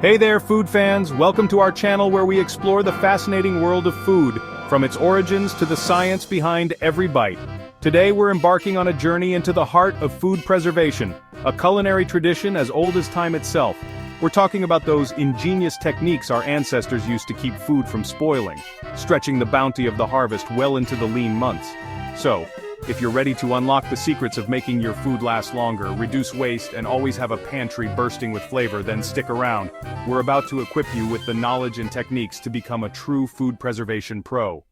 Hey there, food fans! Welcome to our channel where we explore the fascinating world of food, from its origins to the science behind every bite. Today we're embarking on a journey into the heart of food preservation, a culinary tradition as old as time itself. We're talking about those ingenious techniques our ancestors used to keep food from spoiling, stretching the bounty of the harvest well into the lean months. So, if you're ready to unlock the secrets of making your food last longer, reduce waste, and always have a pantry bursting with flavor, then stick around. We're about to equip you with the knowledge and techniques to become a true food preservation pro.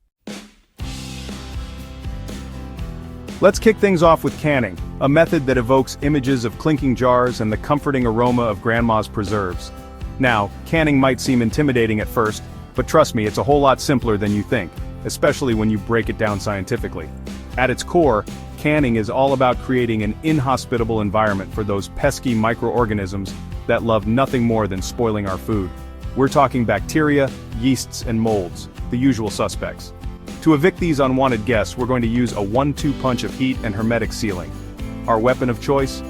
Let's kick things off with canning, a method that evokes images of clinking jars and the comforting aroma of grandma's preserves. Now, canning might seem intimidating at first, but trust me, it's a whole lot simpler than you think, especially when you break it down scientifically. At its core, canning is all about creating an inhospitable environment for those pesky microorganisms that love nothing more than spoiling our food. We're talking bacteria, yeasts, and molds, the usual suspects. To evict these unwanted guests, we're going to use a 1-2 punch of heat and hermetic sealing. Our weapon of choice?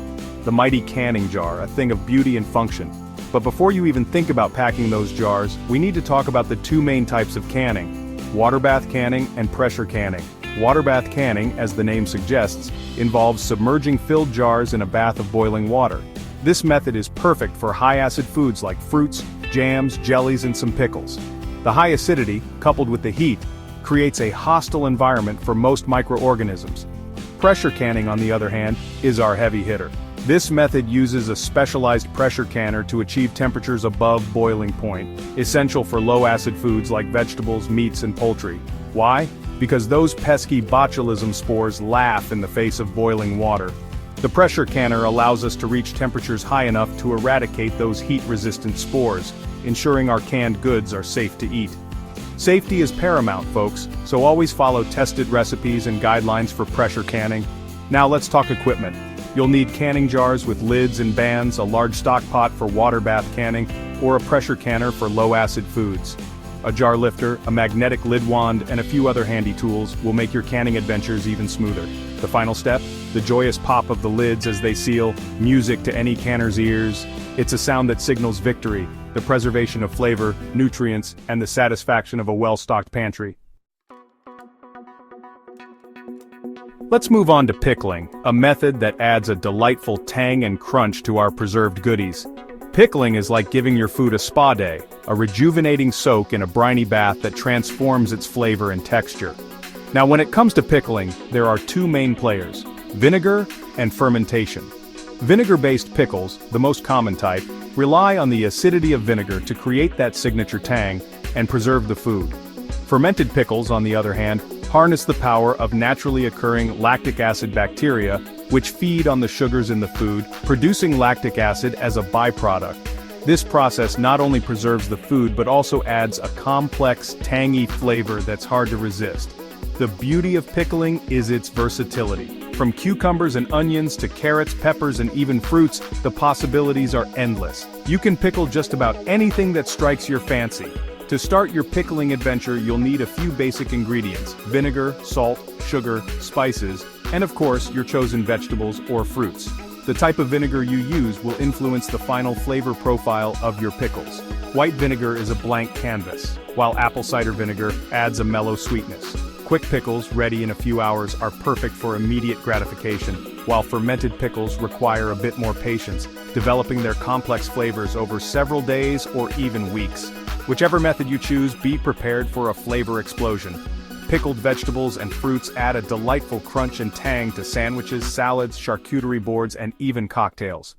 The mighty canning jar, a thing of beauty and function. But before you even think about packing those jars, we need to talk about the two main types of canning: water bath canning and pressure canning. Water bath canning, as the name suggests, involves submerging filled jars in a bath of boiling water. This method is perfect for high-acid foods like fruits, jams, jellies, and some pickles. The high acidity, coupled with the heat, creates a hostile environment for most microorganisms. Pressure canning, on the other hand, is our heavy hitter. This method uses a specialized pressure canner to achieve temperatures above boiling point, essential for low-acid foods like vegetables, meats, and poultry. Why? Because those pesky botulism spores laugh in the face of boiling water. The pressure canner allows us to reach temperatures high enough to eradicate those heat-resistant spores, ensuring our canned goods are safe to eat. Safety is paramount, folks, so always follow tested recipes and guidelines for pressure canning. Now let's talk equipment. You'll need canning jars with lids and bands, a large stock pot for water bath canning, or a pressure canner for low-acid foods. A jar lifter, a magnetic lid wand, and a few other handy tools will make your canning adventures even smoother. The final step? The joyous pop of the lids as they seal, music to any canner's ears. It's a sound that signals victory, the preservation of flavor, nutrients, and the satisfaction of a well-stocked pantry. Let's move on to pickling, a method that adds a delightful tang and crunch to our preserved goodies. Pickling is like giving your food a spa day, a rejuvenating soak in a briny bath that transforms its flavor and texture. Now when it comes to pickling, there are two main players: vinegar and fermentation. Vinegar-based pickles, the most common type, rely on the acidity of vinegar to create that signature tang and preserve the food. Fermented pickles, on the other hand, harness the power of naturally occurring lactic acid bacteria, which feed on the sugars in the food, producing lactic acid as a byproduct. This process not only preserves the food but also adds a complex, tangy flavor that's hard to resist. The beauty of pickling is its versatility. From cucumbers and onions to carrots, peppers, and even fruits, the possibilities are endless. You can pickle just about anything that strikes your fancy. To start your pickling adventure, you'll need a few basic ingredients: vinegar, salt, sugar, spices, and of course, your chosen vegetables or fruits. The type of vinegar you use will influence the final flavor profile of your pickles. White vinegar is a blank canvas, while apple cider vinegar adds a mellow sweetness. Quick pickles, ready in a few hours, are perfect for immediate gratification, while fermented pickles require a bit more patience, developing their complex flavors over several days or even weeks. Whichever method you choose, be prepared for a flavor explosion. Pickled vegetables and fruits add a delightful crunch and tang to sandwiches, salads, charcuterie boards, and even cocktails.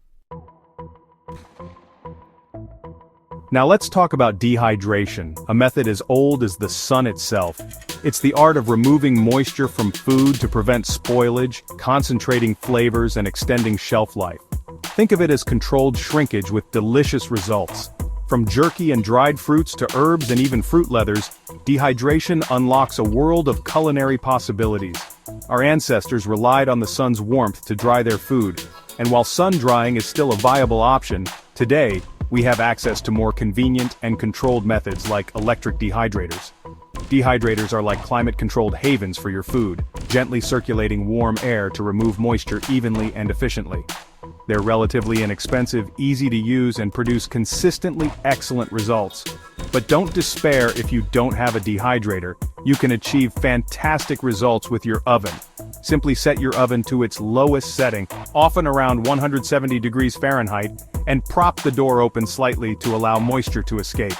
Now let's talk about dehydration, a method as old as the sun itself. It's the art of removing moisture from food to prevent spoilage, concentrating flavors, and extending shelf life. Think of it as controlled shrinkage with delicious results. From jerky and dried fruits to herbs and even fruit leathers, dehydration unlocks a world of culinary possibilities. Our ancestors relied on the sun's warmth to dry their food, and while sun drying is still a viable option, today, we have access to more convenient and controlled methods like electric dehydrators. Dehydrators are like climate-controlled havens for your food, gently circulating warm air to remove moisture evenly and efficiently. They're relatively inexpensive, easy to use, and produce consistently excellent results. But don't despair if you don't have a dehydrator. You can achieve fantastic results with your oven. Simply set your oven to its lowest setting, often around 170 degrees Fahrenheit, and prop the door open slightly to allow moisture to escape.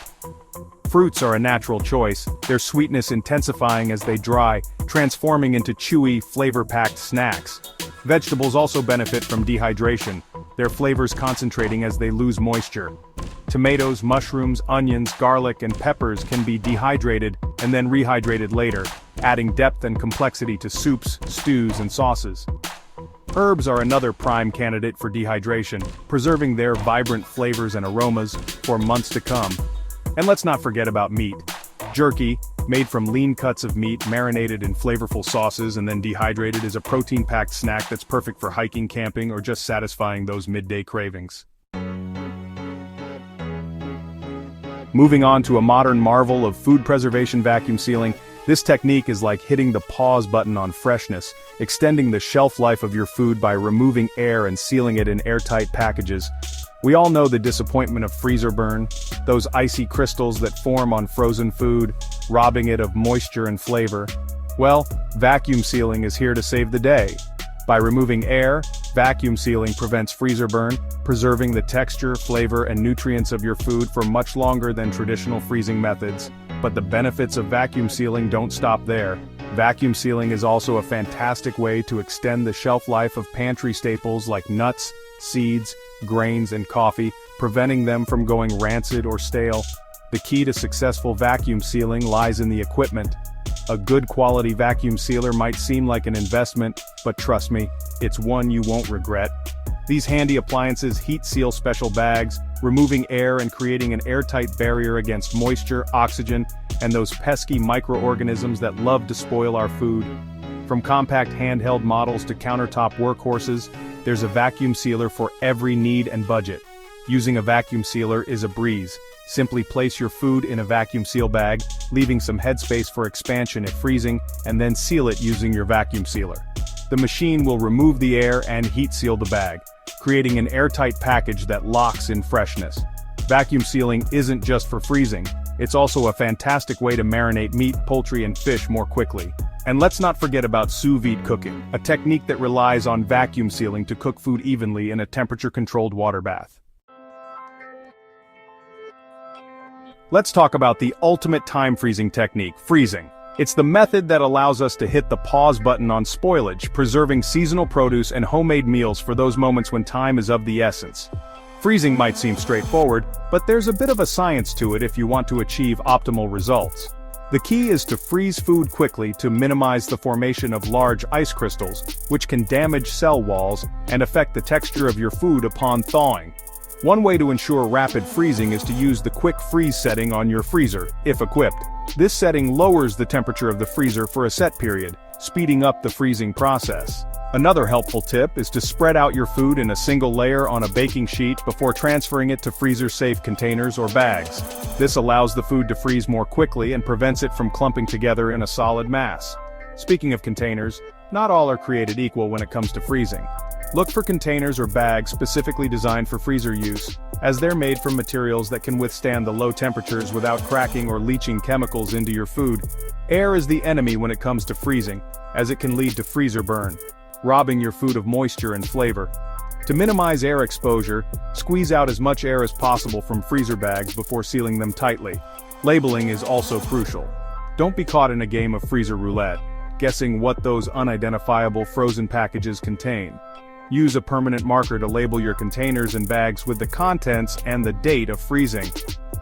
Fruits are a natural choice, their sweetness intensifying as they dry, transforming into chewy, flavor-packed snacks. Vegetables also benefit from dehydration, their flavors concentrating as they lose moisture. Tomatoes, mushrooms, onions, garlic, and peppers can be dehydrated and then rehydrated later, adding depth and complexity to soups, stews, and sauces. Herbs are another prime candidate for dehydration, preserving their vibrant flavors and aromas for months to come. And let's not forget about meat. Jerky, made from lean cuts of meat marinated in flavorful sauces and then dehydrated, is a protein-packed snack that's perfect for hiking, camping, or just satisfying those midday cravings. Moving on to a modern marvel of food preservation: vacuum sealing. This technique is like hitting the pause button on freshness, extending the shelf life of your food by removing air and sealing it in airtight packages. We all know the disappointment of freezer burn, those icy crystals that form on frozen food, robbing it of moisture and flavor. Well, vacuum sealing is here to save the day. By removing air, vacuum sealing prevents freezer burn, preserving the texture, flavor, and nutrients of your food for much longer than traditional freezing methods. But the benefits of vacuum sealing don't stop there. Vacuum sealing is also a fantastic way to extend the shelf life of pantry staples like nuts, seeds, grains, and coffee, preventing them from going rancid or stale. The key to successful vacuum sealing lies in the equipment. A good quality vacuum sealer might seem like an investment, but trust me, it's one you won't regret. These handy appliances heat seal special bags, removing air and creating an airtight barrier against moisture, oxygen, and those pesky microorganisms that love to spoil our food. From compact handheld models to countertop workhorses, there's a vacuum sealer for every need and budget. Using a vacuum sealer is a breeze. Simply place your food in a vacuum seal bag, leaving some headspace for expansion if freezing, and then seal it using your vacuum sealer. The machine will remove the air and heat seal the bag, creating an airtight package that locks in freshness. Vacuum sealing isn't just for freezing, it's also a fantastic way to marinate meat, poultry, and fish more quickly. And let's not forget about sous vide cooking, a technique that relies on vacuum sealing to cook food evenly in a temperature-controlled water bath. Let's talk about the ultimate time freezing technique: freezing. It's the method that allows us to hit the pause button on spoilage, preserving seasonal produce and homemade meals for those moments when time is of the essence. Freezing might seem straightforward, but there's a bit of a science to it if you want to achieve optimal results. The key is to freeze food quickly to minimize the formation of large ice crystals, which can damage cell walls and affect the texture of your food upon thawing. One way to ensure rapid freezing is to use the quick freeze setting on your freezer, if equipped. This setting lowers the temperature of the freezer for a set period, speeding up the freezing process. Another helpful tip is to spread out your food in a single layer on a baking sheet before transferring it to freezer-safe containers or bags. This allows the food to freeze more quickly and prevents it from clumping together in a solid mass. Speaking of containers, not all are created equal when it comes to freezing. Look for containers or bags specifically designed for freezer use, as they're made from materials that can withstand the low temperatures without cracking or leaching chemicals into your food. Air is the enemy when it comes to freezing, as it can lead to freezer burn, robbing your food of moisture and flavor. To minimize air exposure, squeeze out as much air as possible from freezer bags before sealing them tightly. Labeling is also crucial. Don't be caught in a game of freezer roulette, guessing what those unidentifiable frozen packages contain. Use a permanent marker to label your containers and bags with the contents and the date of freezing.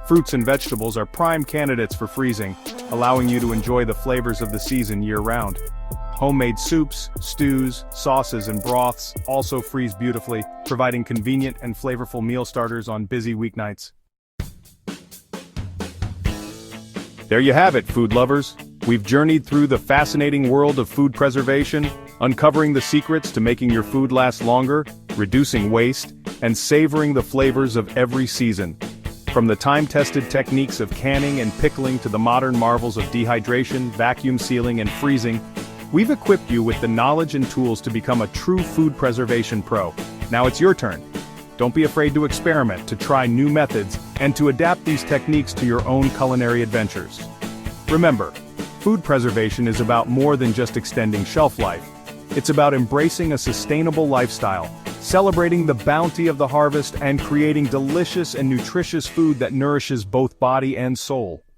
Fruits and vegetables are prime candidates for freezing, allowing you to enjoy the flavors of the season year-round. Homemade soups, stews, sauces, and broths also freeze beautifully, providing convenient and flavorful meal starters on busy weeknights. There you have it, food lovers. We've journeyed through the fascinating world of food preservation, uncovering the secrets to making your food last longer, reducing waste, and savoring the flavors of every season. From the time-tested techniques of canning and pickling to the modern marvels of dehydration, vacuum sealing, and freezing, we've equipped you with the knowledge and tools to become a true food preservation pro. Now it's your turn. Don't be afraid to experiment, to try new methods, and to adapt these techniques to your own culinary adventures. Remember, food preservation is about more than just extending shelf life. It's about embracing a sustainable lifestyle, celebrating the bounty of the harvest, and creating delicious and nutritious food that nourishes both body and soul.